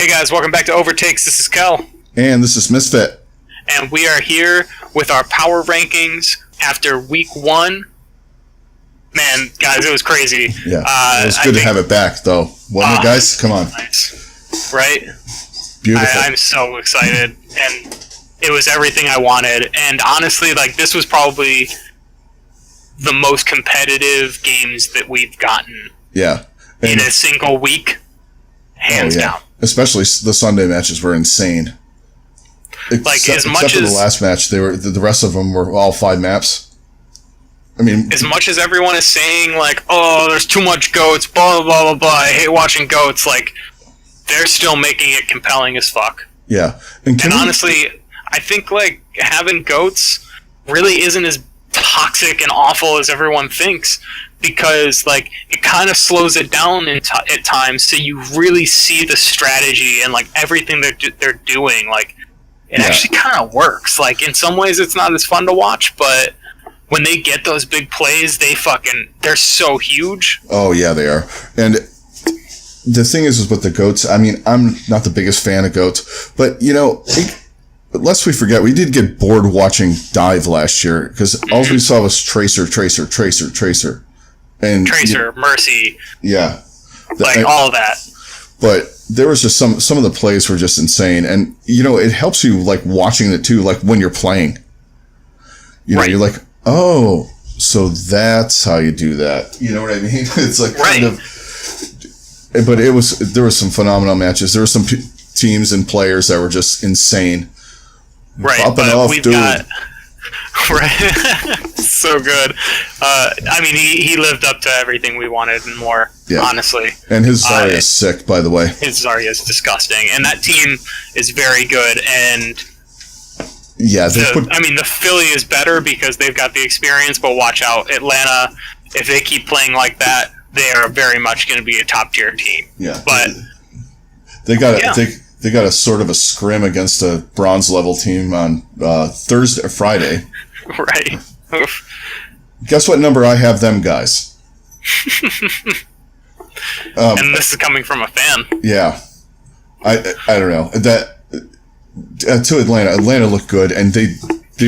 Hey guys, welcome back to Overtakes. This is Kel. And this is Misfit. And we are here with our power rankings after week 1. Man, guys, it was crazy. Yeah, it was good to have it back, though. Wasn't it, guys? Come on. Nice. Right? Beautiful. I'm so excited. And it was everything I wanted. And honestly, this was probably the most competitive games that we've gotten. Yeah. In a single week. Hands down. Especially the Sunday matches were insane. Except for the last match, the rest of them were all 5 maps. I mean, as much as everyone is saying oh, there's too much goats, blah blah blah blah blah. I hate watching goats. They're still making it compelling as fuck. Yeah, and honestly, I think having goats really isn't as toxic and awful as everyone thinks. Because it kind of slows it down at times, so you really see the strategy and everything they're doing. It actually kind of works. In some ways, it's not as fun to watch, but when they get those big plays, they're so huge. Oh yeah, they are. And the thing is with the goats. I mean, I'm not the biggest fan of goats, but lest we forget, we did get bored watching Dive last year because all we saw was Tracer. And Tracer, Mercy, yeah, all of that. But there was just some of the plays were just insane, and it helps you watching it too, when you're playing. You're like, oh, so that's how you do that. You know what I mean? It's kind of. But there was some phenomenal matches. There were some teams and players that were just insane. Right, popping but off, we've dude. got. Right, so good. I mean, he lived up to everything we wanted and more. Yeah. Honestly, and his Zarya is sick, by the way. His Zarya is disgusting, and that team is very good. And yeah, the Philly is better because they've got the experience. But watch out, Atlanta. If they keep playing like that, they are very much going to be a top tier team. Yeah, but they got They got a sort of a scrim against a bronze level team on Thursday or Friday. Right. Guess what number I have them guys? And this is coming from a fan. Yeah. I don't know. That to Atlanta. Atlanta looked good, and they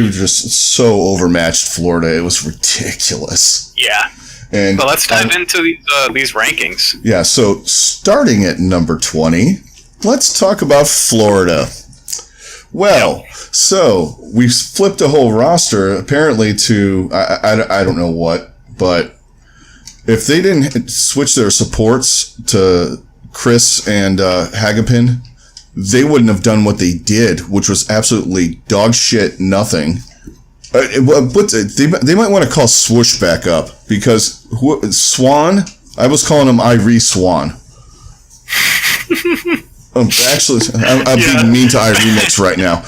were just so overmatched Florida. It was ridiculous. Yeah. And but let's dive into these rankings. Yeah, so starting at number 20, let's talk about Florida. Well, so we flipped a whole roster apparently to I don't know what, but if they didn't switch their supports to Chris and Hagapin, they wouldn't have done what they did, which was absolutely dog shit nothing. But they might want to call Swoosh back up because Swan, I was calling him Irie Swan. Actually, I'm being mean to Iremix right now.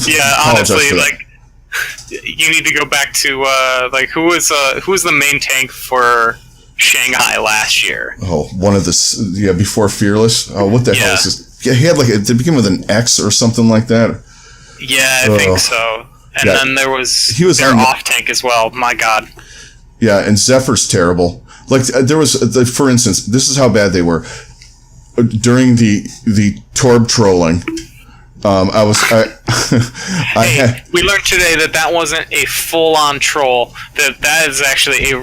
Yeah, honestly, you need to go back to who was the main tank for Shanghai last year? Oh, one of the before Fearless. Oh, what the hell is this? Yeah, he had did it begin with an X or something like that? Yeah, I think so. And then there was their off tank as well. My God. Yeah, and Zephyr's terrible. There was, for instance, this is how bad they were. During the Torb trolling, we learned today that wasn't a full-on troll. That is actually a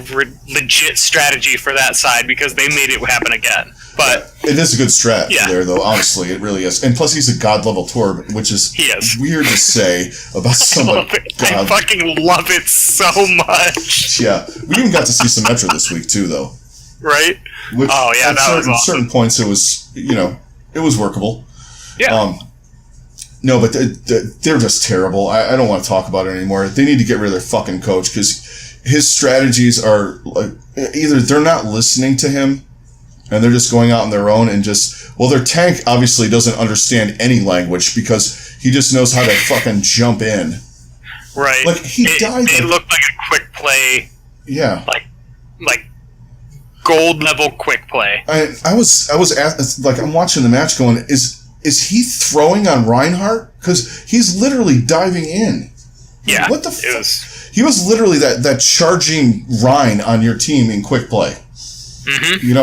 legit strategy for that side because they made it happen again. But it is a good strat there, though. Honestly, it really is. And plus, he's a god-level Torb, which is weird to say about someone. I fucking love it so much. Yeah, we even got to see Symmetra this week too, though. Right? Which, that was awesome. At certain points, it was it was workable. Yeah. No, but they're just terrible. I don't want to talk about it anymore. They need to get rid of their fucking coach because his strategies are either they're not listening to him and they're just going out on their own and their tank obviously doesn't understand any language because he just knows how to fucking jump in. Right. It looked like a quick play. Yeah. Like gold level quick play. I was I'm watching the match going, is he throwing on Reinhardt? Because he's literally diving in. Yeah. What the fuck? He was literally that charging Rein on your team in quick play. Mm-hmm.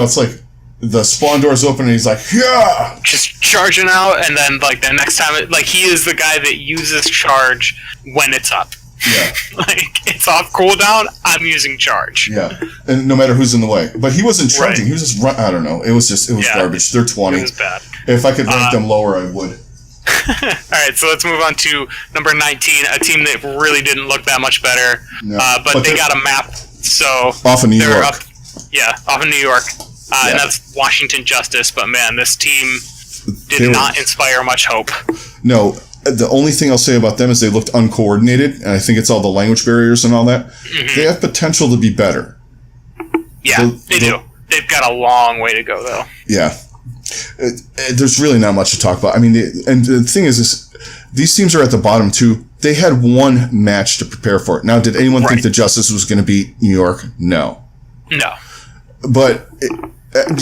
It's the spawn doors open and he's like, yeah! Just charging out, and then like the next time, he is the guy that uses charge when it's up. Yeah. It's off cooldown, I'm using charge. Yeah. And no matter who's in the way. But he wasn't charging, he was just I don't know. It was garbage. They're 20. It was bad. If I could rank them lower, I would. Alright, so let's move on to number 19, a team that really didn't look that much better. No. But they got a map, so off of New York. Off of New York. And that's Washington Justice, but man, this team did not inspire much hope. No, the only thing I'll say about them is they looked uncoordinated, and I think it's all the language barriers and all that. Mm-hmm. They have potential to be better. Yeah, they do. They've got a long way to go, though. Yeah. There's really not much to talk about. I mean, and the thing is these teams are at the bottom, too. They had one match to prepare for it. Now, did anyone think the Justice was going to beat New York? No. No. But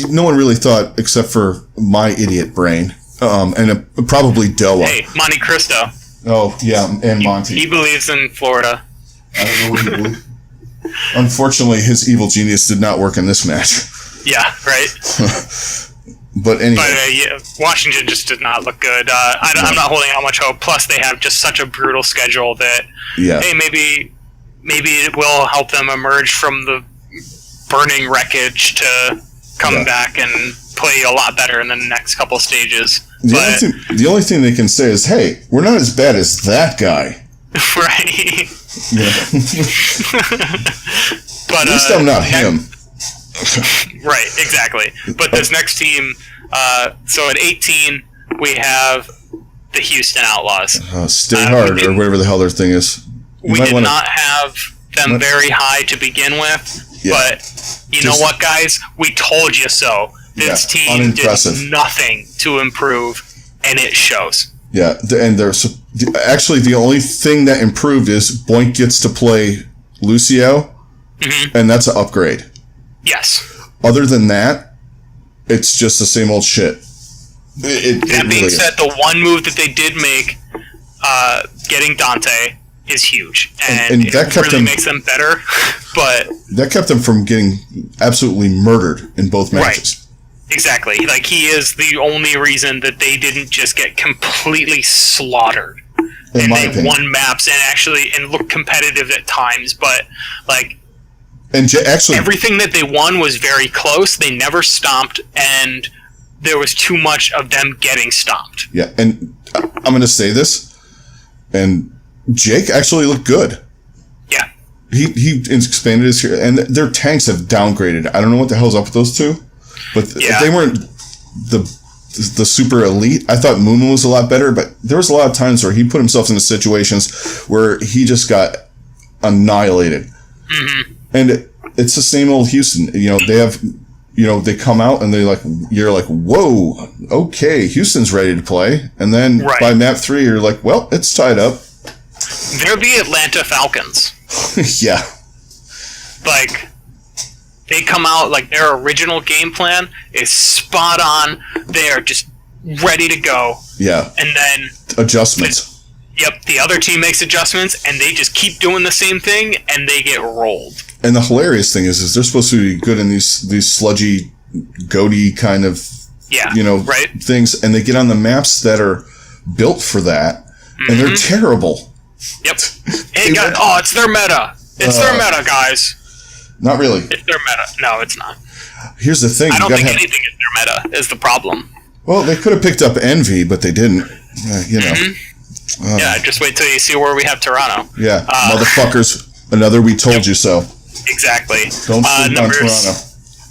no one really thought, except for my idiot brain, and probably Doa. Hey, Monte Cristo. Oh, yeah, and Monty. He believes in Florida. I don't know what he believes. Unfortunately, his evil genius did not work in this match. Yeah, right? But anyway. But, Washington just did not look good. I'm not holding out much hope. Plus, they have just such a brutal schedule that, hey, maybe it will help them emerge from the burning wreckage to come back and play a lot better in the next couple stages. The only thing they can say is, hey, we're not as bad as that guy. Right. Yeah. But, at least I'm not him. Right, exactly. But this next team, so at 18, we have the Houston Outlaws. Stay Hard, or whatever the hell their thing is. We did not have them very high to begin with. Yeah. But you know what, guys? We told you so. This team did nothing to improve, and it shows. Yeah, and there's actually the only thing that improved is Boink gets to play Lucio, and that's an upgrade. Yes. Other than that, it's just the same old shit. That being said, the one move that they did make, getting Dante, is huge, and that really makes them better. But that kept them from getting absolutely murdered in both matches. Right. Exactly. Like, he is the only reason that they didn't just get completely slaughtered. And they won maps and looked competitive at times, but actually everything that they won was very close. They never stomped, and there was too much of them getting stomped. Yeah, and I'm going to say this, and Jake actually looked good. Yeah. He expanded his, and their tanks have downgraded. I don't know what the hell's up with those two, but they weren't the super elite. I thought Moon was a lot better, but there was a lot of times where he put himself into situations where he just got annihilated. Mm-hmm. And it's the same old Houston. They have, they come out and you're like, whoa, okay, Houston's ready to play. And then by map 3, you're like, well, it's tied up. They're the Atlanta Falcons. Yeah. They come out, their original game plan is spot on. They are just ready to go. Yeah. And then adjustments. The other team makes adjustments, and they just keep doing the same thing, and they get rolled. And the hilarious thing is they're supposed to be good in these sludgy, goaty kind of, things, and they get on the maps that are built for that, and they're terrible. Yep. It's their meta. It's their meta, guys. Not really. It's their meta. No, it's not. Here's the thing. I don't think anything is their meta is the problem. Well, they could have picked up Envy, but they didn't. Just wait till you see where we have Toronto. Yeah, motherfuckers. Another we told you so. Exactly. Don't sleep on Toronto.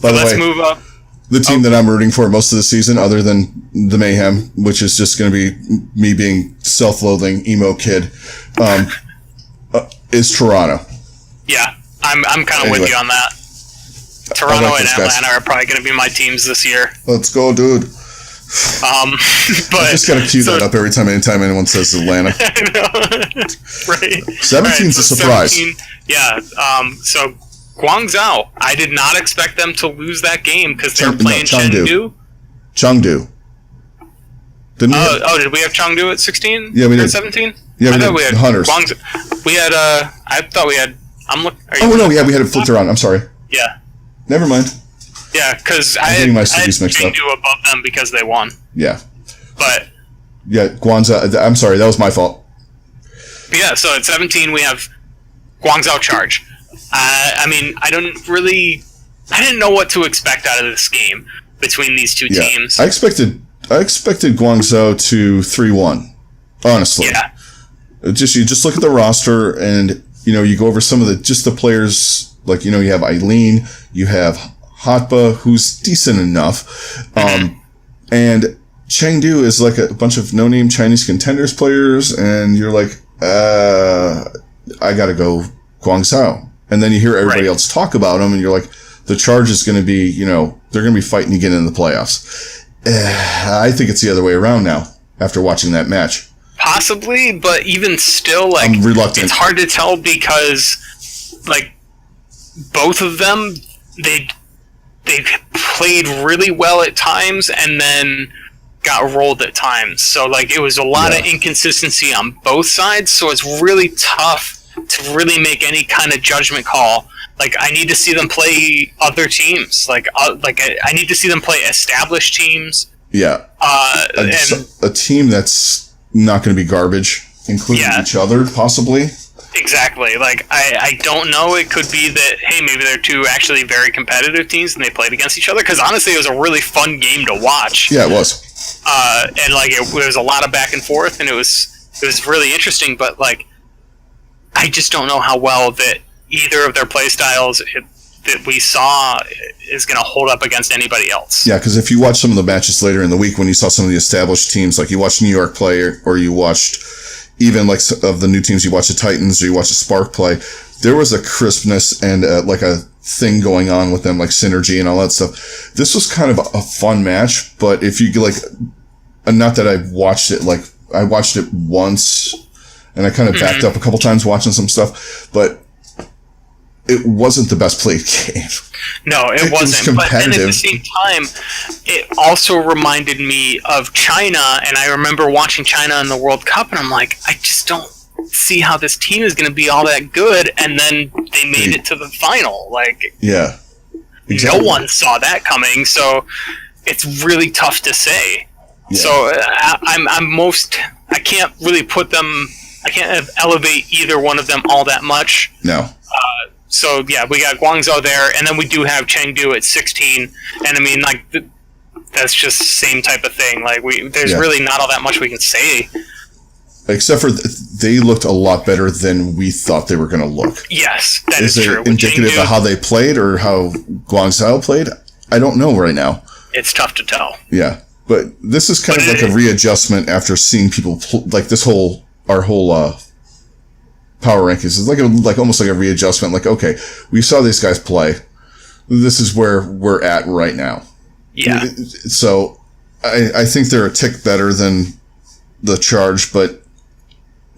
By the way, let's move up. The team that I'm rooting for most of the season, other than the Mayhem, which is just going to be me being self-loathing emo kid, is Toronto. Yeah, I'm kind of with you on that. Toronto and Atlanta are probably going to be my teams this year. Let's go, dude. But I just got to cue that up anytime anyone says Atlanta. I know. Right. 17's a surprise. 17, yeah. So Guangzhou, I did not expect them to lose that game because they're playing Chengdu. Chengdu. Did we have Chengdu at 16? Yeah, we did. 17? Yeah, we had Hunters. Guangzhou. We had. I thought we had. I'm looking. We had it flipped around. I'm sorry. Yeah. Never mind. Yeah, because I getting my had cities mixed up. Chengdu above them because they won. Yeah. But yeah, Guangzhou. I'm sorry, that was my fault. Yeah, so at 17 we have Guangzhou Charge. I mean, I didn't know what to expect out of this game between these two teams. I expected Guangzhou to 3-1. Honestly, yeah. You just look at the roster and you go over some of the players, like you have Eileen, you have Hotba, who's decent enough, and Chengdu is like a bunch of no-name Chinese contenders players, and you're like, I gotta go Guangzhou. And then you hear everybody else talk about them, and you're like, the Charge is going to be, they're going to be fighting to get in the playoffs. I think it's the other way around now, after watching that match. Possibly, but even still, like, I'm reluctant. It's hard to tell because, like, both of them, they played really well at times, and then got rolled at times. So, like, it was a lot of inconsistency on both sides, so it's really tough to really make any kind of judgment call. Like, I need to see them play other teams. Like I need to see them play established teams. Yeah. A team that's not going to be garbage, including each other, possibly. Exactly. Like, I don't know. It could be that, hey, maybe they're two actually very competitive teams and they played against each other. Because honestly, it was a really fun game to watch. Yeah, it was. And like, it was a lot of back and forth, and it was really interesting. But like, I just don't know how well that either of their play styles that we saw is going to hold up against anybody else. Yeah, because if you watch some of the matches later in the week, when you saw some of the established teams, like you watched New York play, or you watched even like of the new teams, you watched the Titans, or you watched the Spark play, there was a crispness and like a thing going on with them, like synergy and all that stuff. This was kind of a fun match, but if you like, not that I watched it, like I watched it once, and I kind of backed up a couple times watching some stuff, but it wasn't the best played game. No, it wasn't. But then at the same time, it also reminded me of China, and I remember watching China in the World Cup, and I'm like, I just don't see how this team is going to be all that good, and then they made it to the final. Like, yeah, exactly. No one saw that coming, so it's really tough to say. Yeah. So I can't really put them. I can't elevate either one of them all that much. No. So yeah, we got Guangzhou there, and then we do have Chengdu at 16, and I mean, like, that's just the same type of thing. Like, there's really not all that much we can say. Except for they looked a lot better than we thought they were going to look. Yes, that is true. Is it indicative of how they played or how Guangzhou played? I don't know right now. It's tough to tell. Yeah, but this is kind of like a readjustment after seeing people like our whole power rankings is like almost like a readjustment. Like, okay, we saw these guys play. This is where we're at right now. Yeah. So I think they're a tick better than the Charge, but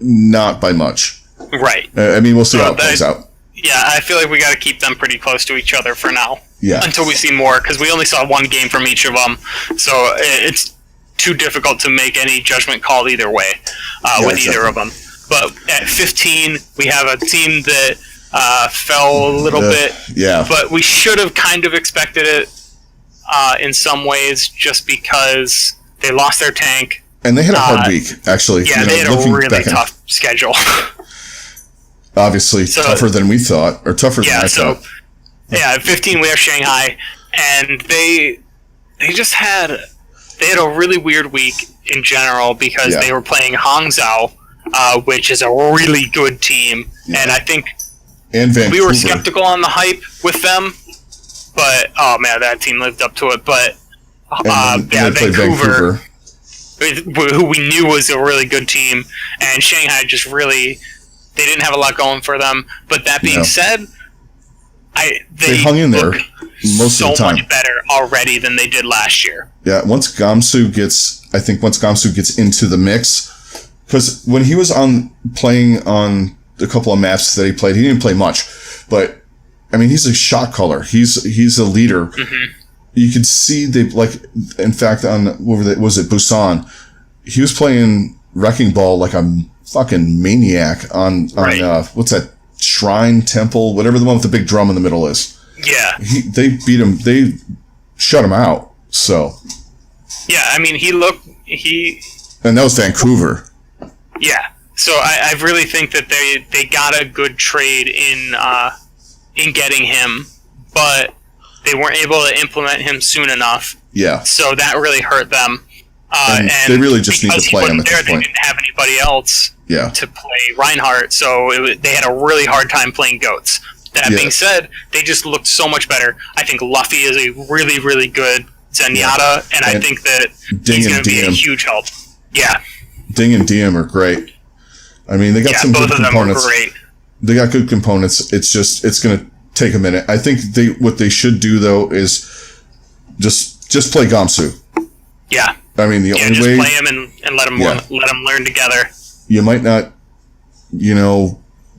not by much. Right. I mean, we'll see how it plays out. Yeah, I feel like we got to keep them pretty close to each other for now. Yeah. Until we see more, because we only saw one game from each of them, so it's too difficult to make any judgment call either way with either of them. But at 15, we have a team that fell a little bit. Yeah. But we should have kind of expected it in some ways, just because they lost their tank. And they had a hard week, actually. Yeah, they had a really tough schedule. Obviously, tougher than we thought, or tougher than I thought. Yeah, at 15, we have Shanghai, and they just had a really weird week in general, because they were playing Hangzhou, which is a really good team, and I think we were skeptical on the hype with them, but oh man, that team lived up to it. But Vancouver, who we knew was a really good team, and Shanghai just really, they didn't have a lot going for them. But that being said, they hung in there most of the time. So much better already than they did last year. Yeah, once Gamsu gets into the mix, because when he was playing on a couple of maps that he played, he didn't play much, but I mean, he's a shot caller. He's a leader. Mm-hmm. You could see in fact, was it Busan? He was playing Wrecking Ball like a fucking maniac on what's that, Shrine Temple, whatever the one with the big drum in the middle is. Yeah. They beat him. They shut them out. So. Yeah, I mean, And that was Vancouver. Yeah. So I really think that they got a good trade in getting him, but they weren't able to implement him soon enough. Yeah. So that really hurt them. And they really just need to play him at this point. They didn't have anybody else Yeah. to play Reinhardt, so they had a really hard time playing Goats. That being said, they just looked so much better. I think Luffy is a really, really good Zenyatta, and I think that he's going to be a huge help. Yeah. Ding and DM are great. I mean, they got some good components. Great. They got good components. It's going to take a minute. I think what they should do though is just play Gamsu. Yeah. I mean, the only way, play him and let them learn together. You might not,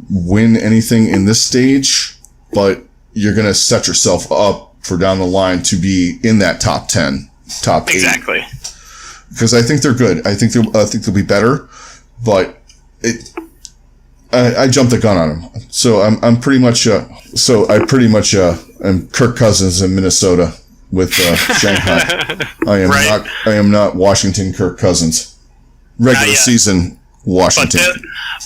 win anything in this stage, but you're going to set yourself up for down the line to be in that top 10, top 8. Exactly. Because I think they're good. I think they'll be better, but I jumped the gun on them. So I'm pretty much am Kirk Cousins in Minnesota with Shanghai. I am not Washington Kirk Cousins. Regular season Washington. But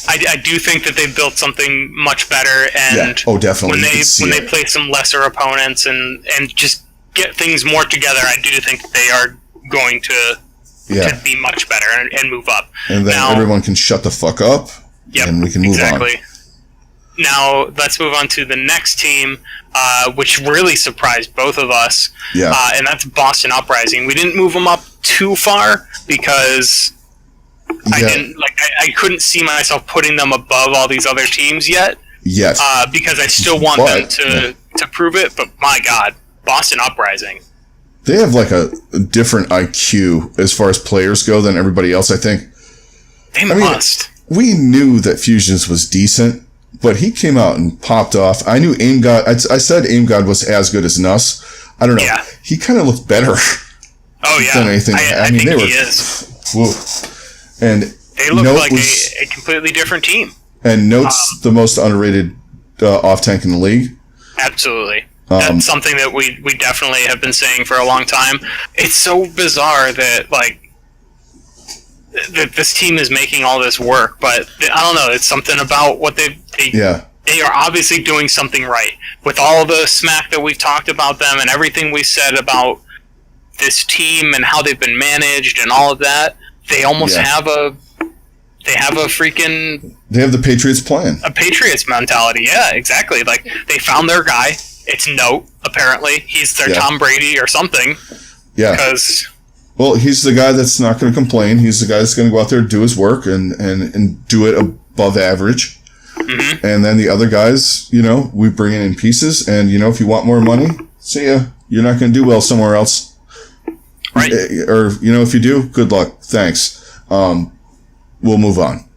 I do think that they built something much better, and definitely. When they play some lesser opponents and just get things more together, I do think they are going to be much better and move up. And then everyone can shut the fuck up, and we can move on. Now, let's move on to the next team, which really surprised both of us, and that's Boston Uprising. We didn't move them up too far because I couldn't see myself putting them above all these other teams yet. Yes. Because I still want them to prove it, but my God, Boston Uprising. They have like a different IQ as far as players go than everybody else, I think. They must. We knew that Fusions was decent, but he came out and popped off. I knew Aim God. I said Aim God was as good as Nuss. I don't know. Yeah. He kind of looked better. Oh yeah. Than anything. I mean, think he is. Whoa. And they look like a completely different team. And Note's the most underrated off tank in the league. Absolutely. That's something that we definitely have been saying for a long time. It's so bizarre that that this team is making all this work, but I don't know. It's something about what they are obviously doing something right with all the smack that we've talked about them and everything we said about this team and how they've been managed and all of that. They almost have a freaking... They have the Patriots plan. A Patriots mentality, yeah, exactly. Like, they found their guy. It's Note, apparently. He's their Tom Brady or something. Yeah. Because... Well, he's the guy that's not going to complain. He's the guy that's going to go out there and do his work and do it above average. Mm-hmm. And then the other guys, we bring in pieces. And, if you want more money, see ya. You're not going to do well somewhere else. Right. Or, if you do, good luck. Thanks. We'll move on.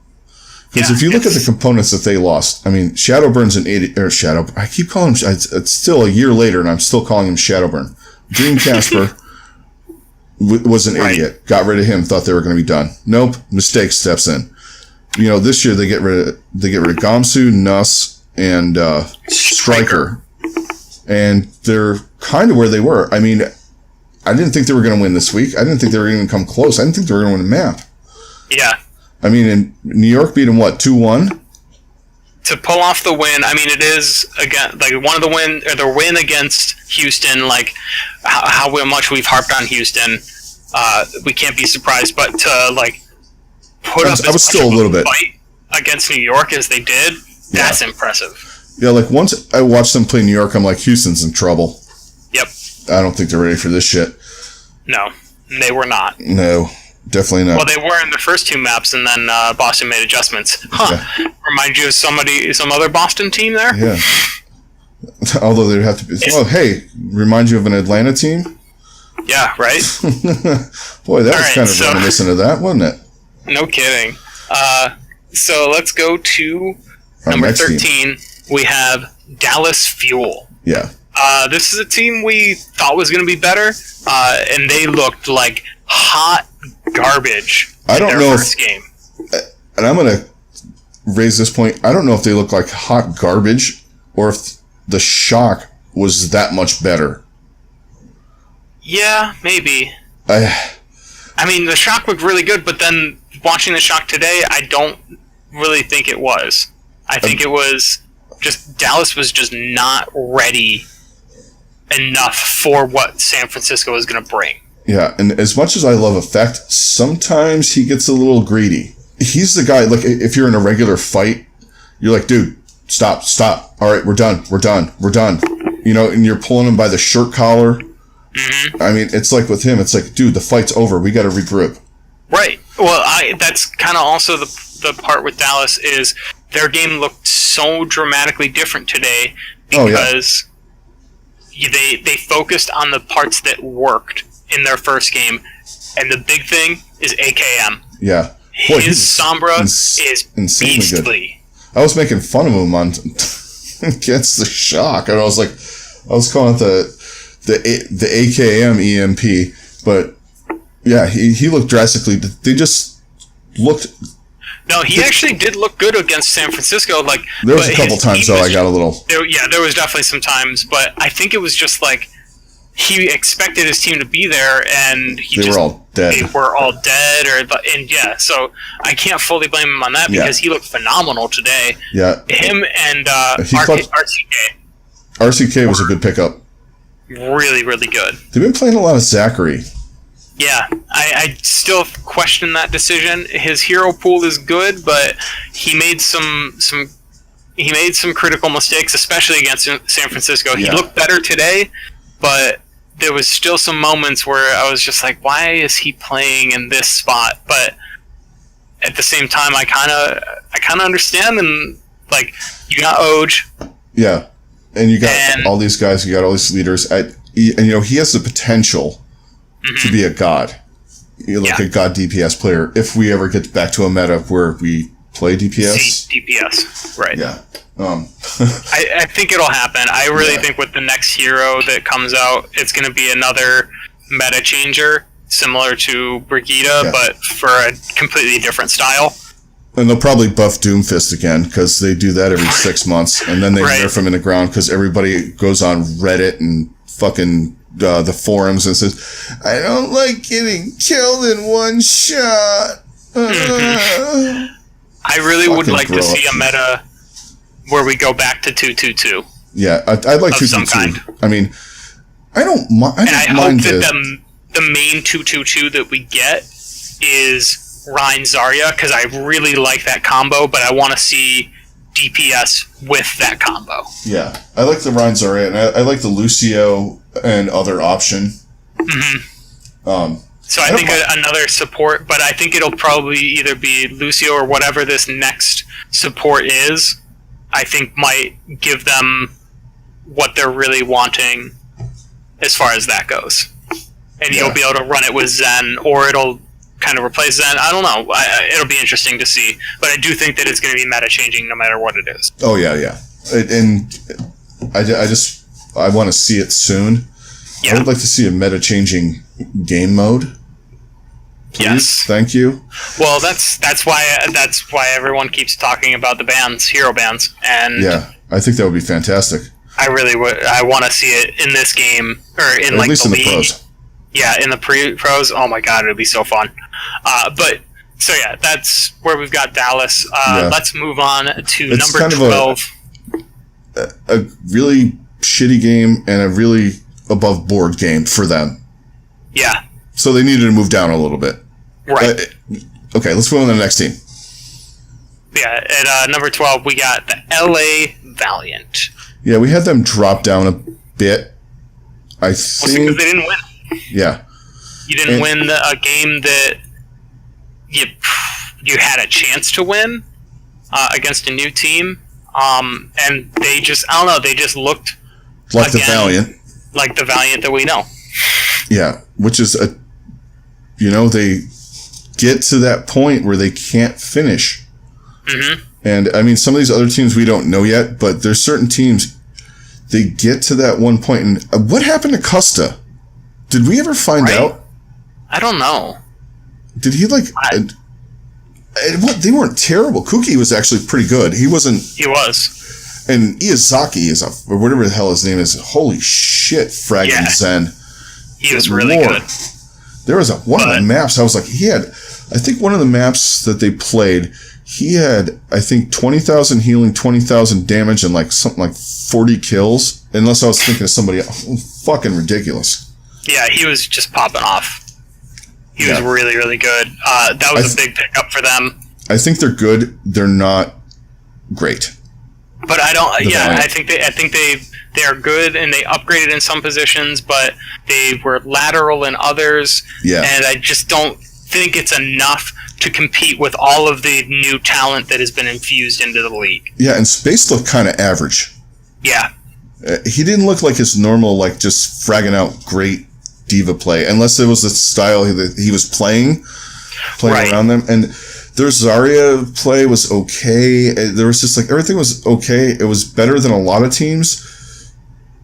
Because if you look at the components that they lost, I mean, Shadowburn's an idiot. Or Shadow. I keep calling him. It's still a year later, and I'm still calling him Shadowburn. Dream Casper was an idiot. Got rid of him. Thought they were going to be done. Nope. Mistake steps in. This year they get rid of Gamsu, Nuss, and Striker, and they're kind of where they were. I mean, I didn't think they were going to win this week. I didn't think they were going to come close. I didn't think they were going to win the map. Yeah. I mean, in New York beat them, 2-1? To pull off the win, I mean, it is, again, like, one of the win against Houston, like, how much we've harped on Houston, we can't be surprised, but to, like, put up as much of a fight against New York as they did, that's impressive. Yeah, like, once I watched them play New York, I'm like, Houston's in trouble. Yep. I don't think they're ready for this shit. No, they were not. No. Definitely not. Well, they were in the first two maps, and then Boston made adjustments. Yeah. Remind you of some other Boston team there? Yeah. Although there'd have to be... remind you of an Atlanta team? Yeah, right? Boy, that was kind of reminiscent of that, wasn't it? No kidding. So let's go to number 13. Team. We have Dallas Fuel. Yeah. This is a team we thought was going to be better, and they looked like hot garbage in their first game. And I'm going to raise this point. I don't know if they look like hot garbage or if the shock was that much better. Yeah, maybe. I mean, the shock looked really good, but then watching the shock today, I don't really think it was. I think it was just Dallas was just not ready enough for what San Francisco is going to bring. Yeah, and as much as I love Effect, sometimes he gets a little greedy. He's the guy, like, if you're in a regular fight, you're like, dude, stop. All right, we're done. You know, and you're pulling him by the shirt collar. Mm-hmm. I mean, it's like with him, it's like, dude, the fight's over. We got to regroup. Right. Well, that's kind of also the part with Dallas is their game looked so dramatically different today because they focused on the parts that worked in their first game, and the big thing is AKM. Yeah. Boy, his Sombra is beastly. Good. I was making fun of him on against the shock, and I was calling it the AKM EMP, but yeah, he looked drastically. They just looked. No, he actually did look good against San Francisco. Like there was a couple times though, I got a little. There was definitely some times, but I think it was just like he expected his team to be there, and they were all dead. They were all dead, so I can't fully blame him on that because he looked phenomenal today. Yeah, him and RCK. RCK was a good pickup. Really, really good. They've been playing a lot of Zachary. Yeah, I still question that decision. His hero pool is good, but he made some critical mistakes, especially against San Francisco. He looked better today, but there was still some moments where I was just like, why is he playing in this spot? But at the same time, I kind of understand, and like you got Oj. Yeah, and you got all these guys, you got all these leaders, and you know he has the potential to be a god, like a god DPS player. If we ever get back to a meta where we play DPS, DPS, right? Yeah. I think it'll happen. I really think with the next hero that comes out, it's going to be another meta changer, similar to Brigitte, but for a completely different style. And they'll probably buff Doomfist again, because they do that every 6 months, and then they nerf him in the ground, because everybody goes on Reddit and fucking the forums and says, I don't like getting killed in one shot. I really would like to see a meta where we go back to 2-2-2. Yeah, I'd like 2-2-2. I mean, I don't mind. I hope that the main 2-2-2 that we get is Rein Zarya, because I really like that combo, but I want to see DPS with that combo. Yeah, I like the Rein Zarya, and I like the Lucio and other option. Mm-hmm. So I think another support, but I think it'll probably either be Lucio or whatever this next support is. I think might give them what they're really wanting as far as that goes. And you'll be able to run it with Zen, or it'll kind of replace Zen. I don't know. It'll be interesting to see. But I do think that it's going to be meta-changing no matter what it is. Oh, yeah. And I want to see it soon. Yeah. I would like to see a meta-changing game mode. Please? Yes. Thank you. Well, that's why everyone keeps talking about the bans, hero bans, and yeah, I think that would be fantastic. I really would. I want to see it in this game, or in like the league. Pros. Yeah, in the pros. Oh my god, it would be so fun. But so yeah, that's where we've got Dallas. Let's move on to number 12. A really shitty game and a really above board game for them. Yeah. So they needed to move down a little bit. Right. Okay, let's move on to the next team. Yeah, at number 12, we got the LA Valiant. Yeah, we had them drop down a bit. I think... because they didn't win. Yeah. You didn't win a game that you had a chance to win against a new team. And they just, I don't know, they just looked... like the Valiant. Like the Valiant that we know. Yeah, which is they get to that point where they can't finish. Mm-hmm. And I mean, some of these other teams we don't know yet, but there's certain teams, they get to that one point. And what happened to Custa? Did we ever find out? I don't know. Did he they weren't terrible. Kuki was actually pretty good. He wasn't. He was. And Iazaki or whatever the hell his name is. Holy shit, fragging Zen. He was really good. There was one of the maps, I was like, I think one of the maps that they played, he had, I think, 20,000 healing, 20,000 damage, and like something like 40 kills. Unless I was thinking of somebody else. Fucking ridiculous. Yeah, he was just popping off. He was really, really good. That was a big pickup for them. I think they're good. They're not great. But I don't. I think they are good, and they upgraded in some positions, but they were lateral in others. Yeah. And I just don't think it's enough to compete with all of the new talent that has been infused into the league. Yeah, and Space looked kind of average. Yeah. He didn't look like his normal, like, just fragging out great diva play, unless it was the style that he was playing around them. And their Zarya play was okay. There was just, like, everything was okay. It was better than a lot of teams,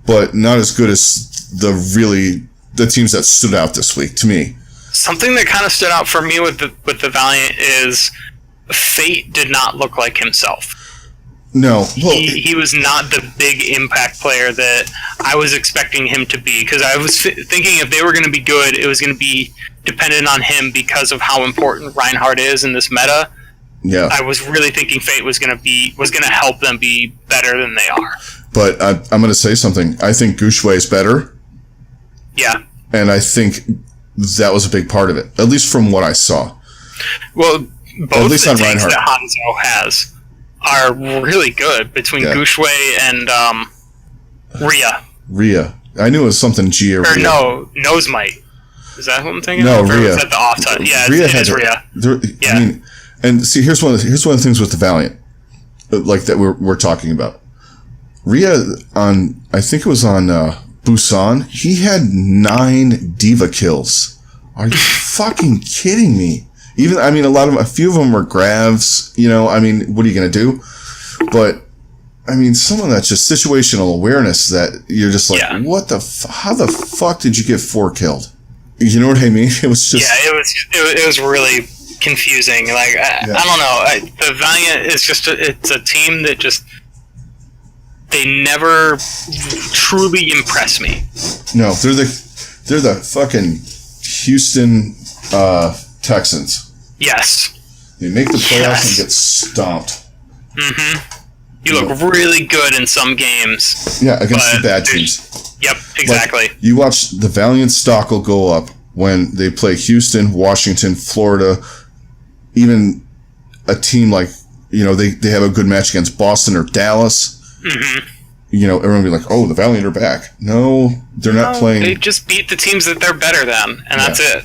but not as good as the teams that stood out this week, to me. Something that kind of stood out for me with the Valiant is Fate did not look like himself. No. Well, he was not the big impact player that I was expecting him to be, because I was thinking if they were going to be good, it was going to be dependent on him because of how important Reinhardt is in this meta. Yeah. I was really thinking Fate was going to help them be better than they are. But I'm going to say something. I think Gushue is better. Yeah. And I think that was a big part of it, at least from what I saw. Well, both the tanks Reinhardt that Hanzo has are really good between Gushue and Rhea. I knew it was something G or Rhea. No, Nosemite. Is that what I'm thinking? No, of? Rhea. Was that the off time? Yeah, Rhea it is Rhea. I mean, and see, here's one of the things with the Valiant, like that we're talking about. Rhea I think it was on Busan. He had 9 diva kills. Are you fucking kidding me? Even, I mean, a few of them were grabs, I mean, what are you going to do? But, I mean, some of that's just situational awareness that you're just like, how the fuck did you get 4 killed? You know what I mean? It was just... Yeah, it was really confusing. Like, I don't know. The Valiant is just, it's a team that just, they never truly impress me. No, they're the fucking Houston, Texans. Yes. They make the playoffs and get stomped. Mm-hmm. You look really good in some games. Yeah, against the bad teams. Yep, exactly. Like, you watch the Valiant stock will go up when they play Houston, Washington, Florida, even a team like, they have a good match against Boston or Dallas. Mm-hmm. Everyone will be like, oh, the Valiant are back. No, they're not playing. They just beat the teams that they're better than, and that's it.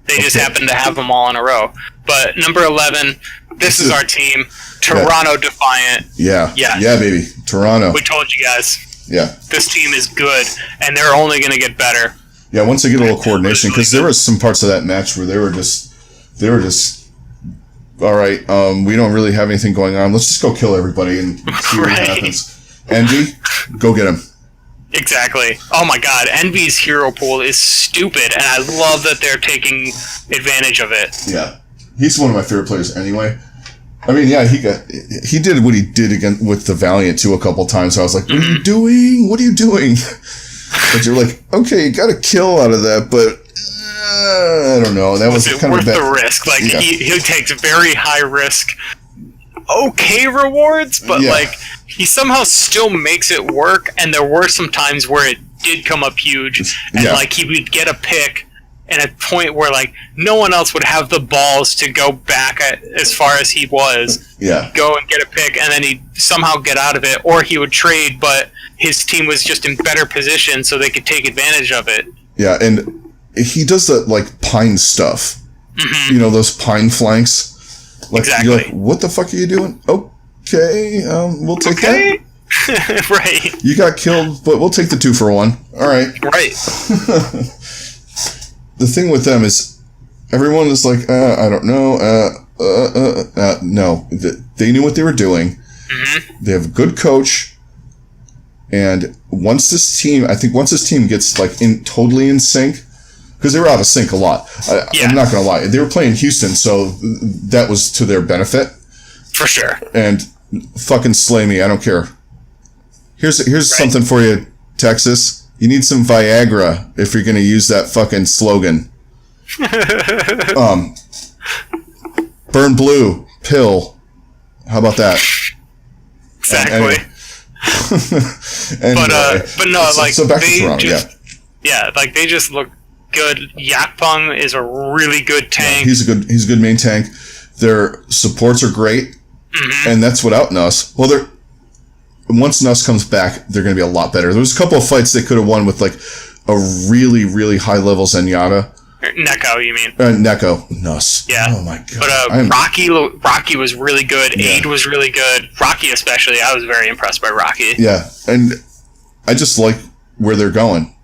They just happen to have them all in a row. But number 11, this is our team. Toronto Defiant. Yeah. Yeah, baby. Toronto. We told you guys. Yeah. This team is good, and they're only going to get better. Yeah, once they get a little coordination, because there was some parts of that match where they were just, all right, we don't really have anything going on. Let's just go kill everybody and see what happens. Envy, go get him. Exactly. Oh my god, Envy's hero pool is stupid, and I love that they're taking advantage of it. Yeah. He's one of my favorite players anyway. I mean, yeah, he did what he did again with the Valiant too a couple times. So I was like, what are you doing? What are you doing? But you're like, okay, you got a kill out of that, but I don't know. That was kind worth of the risk. Like, he takes very high risk, okay rewards, but like, he somehow still makes it work, and there were some times where it did come up huge, and like, he would get a pick at a point where like no one else would have the balls to go back as far as he was. Go and get a pick, and then he'd somehow get out of it, or he would trade, but his team was just in better position so they could take advantage of it. Yeah, and he does that like pine stuff. Mm-hmm. Those pine flanks. Like, exactly. You're like, what the fuck are you doing? Okay, we'll take that. Right. You got killed, but we'll take the 2 for 1. All right. Right. The thing with them is everyone is like, I don't know. No, they knew what they were doing. Mm-hmm. They have a good coach. And once this team gets like totally in sync, because they were out of sync a lot. I'm not going to lie. They were playing Houston, so that was to their benefit. For sure. And fucking slay me. I don't care. Here's something for you, Texas. You need some Viagra if you're going to use that fucking slogan. Burn blue pill. How about that? Exactly. Anyway, but no, like so back to they Toronto, yeah, like they just look good. Yakpung is a really good tank. Yeah, he's a good main tank. Their supports are great, and that's without Nuss. Well, once Nuss comes back, they're going to be a lot better. There was a couple of fights they could have won with like a really, really high level Zenyatta. Neko, you mean? Neko. Nuss. Yeah. Oh my god. But Rocky was really good. Yeah. Aid was really good. Rocky especially. I was very impressed by Rocky. Yeah, and I just like where they're going.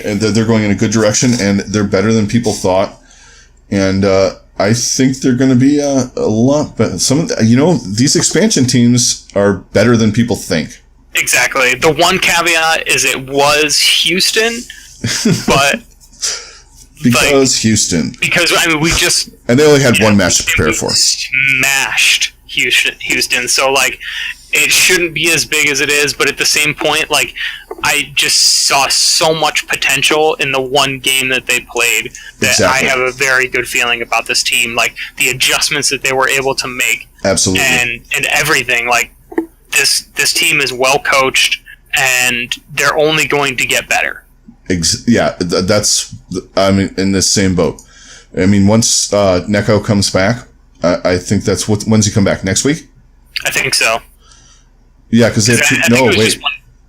And they're going in a good direction, and they're better than people thought. And I think they're going to be a lot better. These expansion teams are better than people think. Exactly. The one caveat is it was Houston, but Houston. Because I mean, and they only had one match to prepare for. Smashed Houston. So like, it shouldn't be as big as it is, but at the same point, like, I just saw so much potential in the one game that they played that Exactly. I have a very good feeling about this team. Like, the adjustments that they were able to make. Absolutely. And everything. Like, this team is well coached, and they're only going to get better. I'm in this same boat. I mean, once Neko comes back, I think that's when's he come back? Next week? I think so. Yeah, because they have two. No, wait.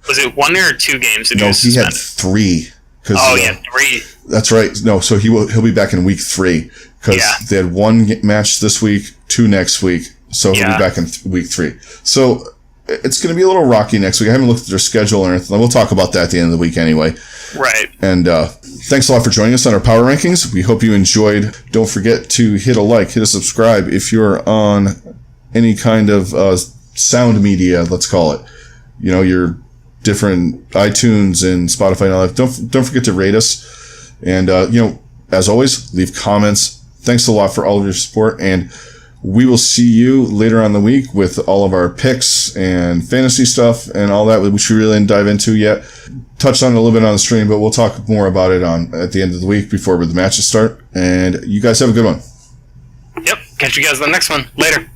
Was it 1 or 2 games? No, he had 3. He had 3. That's right. No, so he'll be back in week 3 because they had 1 match this week, 2 next week. So he'll be back in week 3. So it's going to be a little rocky next week. I haven't looked at their schedule or anything. We'll talk about that at the end of the week anyway. Right. And thanks a lot for joining us on our power rankings. We hope you enjoyed. Don't forget to hit a like, hit a subscribe if you're on any kind of sound media, let's call it. You know, your different iTunes and Spotify and all that. Don't forget to rate us. And, as always, leave comments. Thanks a lot for all of your support. And we will see you later on the week with all of our picks and fantasy stuff and all that, which we really didn't dive into yet. Touched on it a little bit on the stream, but we'll talk more about it at the end of the week before the matches start. And you guys have a good one. Yep. Catch you guys on the next one. Later.